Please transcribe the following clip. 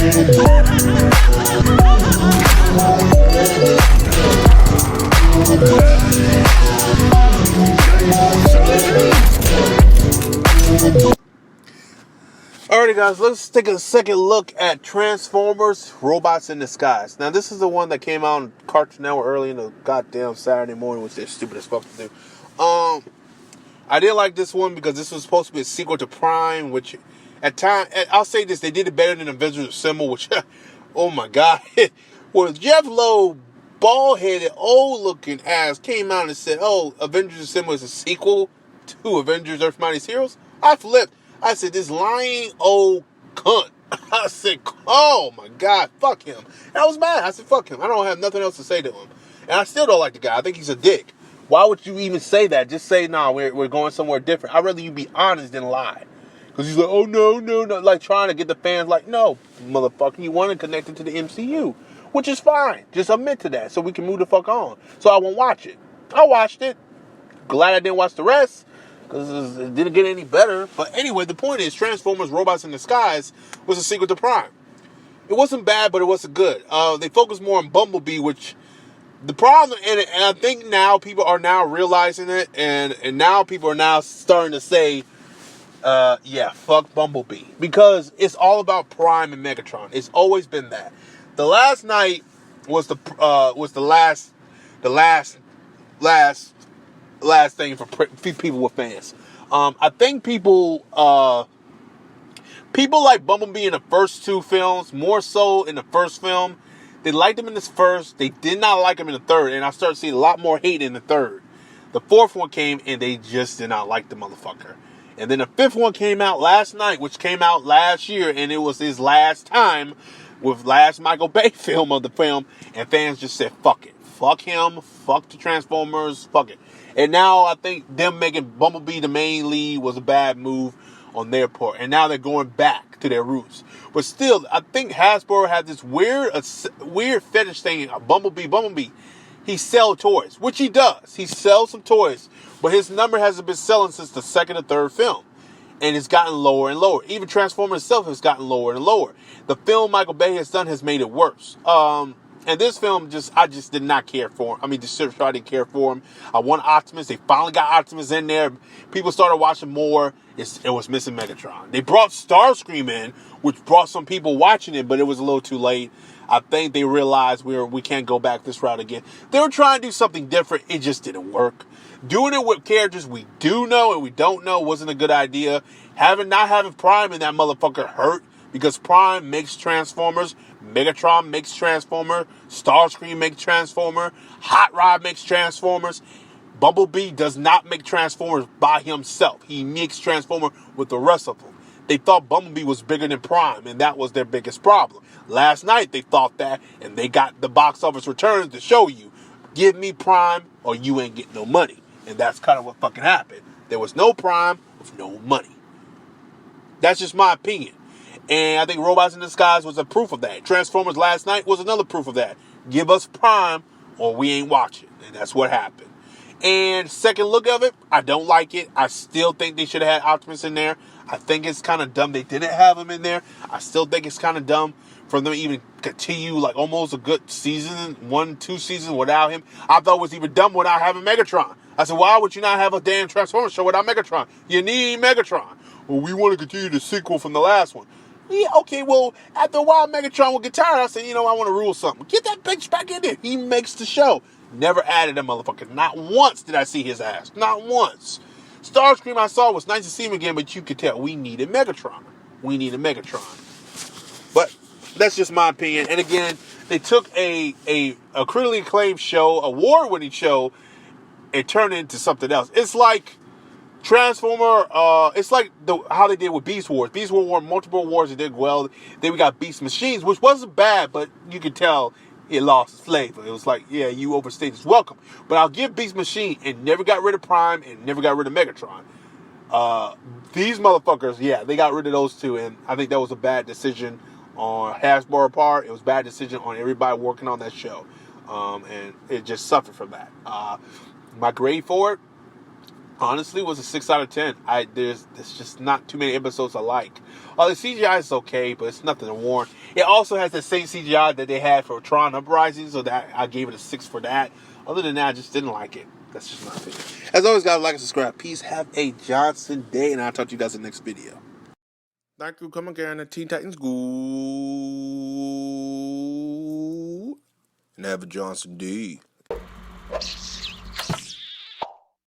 Alrighty guys, let's take a second look at Transformers Robots in Disguise. Now this is the one that came out on Cartoon Network early in the goddamn Saturday morning, which they're stupid as fuck to do. I didn't like this one because this was supposed to be a sequel to Prime, which I'll say this, they did it better than Avengers Assemble, which, oh my god, well, Jeff Lowe, bald-headed, old-looking ass came out and said, oh, Avengers Assemble is a sequel to Avengers Earth Mightiest Heroes. I flipped. I said, this lying old cunt. I said, oh my god, fuck him. And I was mad. I said, fuck him. I don't have nothing else to say to him. And I still don't like the guy. I think he's a dick. Why would you even say that? Just say, nah, we're going somewhere different. I'd rather you be honest than lie. Because he's like, oh, no. Like, trying to get the fans like, no, motherfucker, you want to connect it to the MCU. Which is fine. Just admit to that so we can move the fuck on. So I won't watch it. I watched it. Glad I didn't watch the rest. Because it didn't get any better. But anyway, the point is, Transformers Robots in Disguise was a sequel to Prime. It wasn't bad, but it wasn't good. They focused more on Bumblebee, which... The problem, and I think now people are now realizing it, and now people are now starting to say, yeah, fuck Bumblebee. Because it's all about Prime and Megatron. It's always been that. The last night was the last thing for people with fans. I think people like Bumblebee in the first two films, more so in the first film. They liked him in this first. They did not like him in the third. And I started seeing a lot more hate in the third. The fourth one came, and they just did not like the motherfucker. And then the fifth one came out last night, which came out last year. And it was his last time with last Michael Bay film of the film. And fans just said, fuck it. Fuck him. Fuck the Transformers. Fuck it. And now I think them making Bumblebee the main lead was a bad move on their part. And now they're going back to their roots. But still, I think Hasbro had this weird fetish thing. Bumblebee. He sells toys, which he does. He sells some toys. But his number hasn't been selling since the second or third film. And it's gotten lower and lower. Even Transformers itself has gotten lower and lower. The film Michael Bay has done has made it worse. And this film, I just did not care for him. I mean, I didn't care for him. I want Optimus. They finally got Optimus in there. People started watching more. It was missing Megatron. They brought Starscream in, which brought some people watching it, but it was a little too late. I think they realized we can't go back this route again. They were trying to do something different. It just didn't work. Doing it with characters we do know and we don't know wasn't a good idea. Not having Prime in that motherfucker hurt. Because Prime makes Transformers, Megatron makes Transformer, Starscream makes Transformer, Hot Rod makes Transformers. Bumblebee does not make Transformers by himself. He makes Transformers with the rest of them. They thought Bumblebee was bigger than Prime, and that was their biggest problem. Last night they thought that, and they got the box office returns to show you, give me Prime or you ain't getting no money. And that's kind of what fucking happened. There was no Prime with no money. That's just my opinion. And I think Robots in Disguise was a proof of that. Transformers last night was another proof of that. Give us Prime or we ain't watching. And that's what happened. And second look of it, I don't like it. I still think they should have had Optimus in there. I think it's kind of dumb they didn't have him in there. I still think it's kind of dumb for them to even continue like almost a good season, 1-2 seasons without him. I thought it was even dumb without having Megatron. I said, why would you not have a damn Transformers show without Megatron? You need Megatron. Well, we want to continue the sequel from the last one. Yeah, okay, well, after a while, Megatron will get tired. I said, I want to rule something. Get that bitch back in there. He makes the show. Never added a motherfucker. Not once did I see his ass. Not once. Starscream I saw was nice to see him again, but you could tell we needed Megatron. But that's just my opinion. And again, they took a critically acclaimed show, award-winning show, and turned it into something else. It's like Transformer, it's like how they did with Beast Wars. Beast Wars won multiple awards and did well. Then we got Beast Machines, which wasn't bad, but you could tell it lost its flavor. It was like, yeah, you overstayed its welcome. But I'll give Beast Machine, it never got rid of Prime and never got rid of Megatron. These motherfuckers, yeah, they got rid of those two, and I think that was a bad decision on Hasbro part. It was a bad decision on everybody working on that show. And it just suffered from that. My grade for it, Honestly, was a 6 out of 10. There's just not too many episodes I like. The CGI is okay, but it's nothing to warn. It also has the same CGI that they had for Tron Uprising, so that I gave it a 6 for that. Other than that, I just didn't like it. That's just my opinion. As always, guys, like and subscribe. Peace. Have a Johnson day, and I'll talk to you guys in the next video. Thank you. Come again. The Teen Titans go. And have a Johnson day.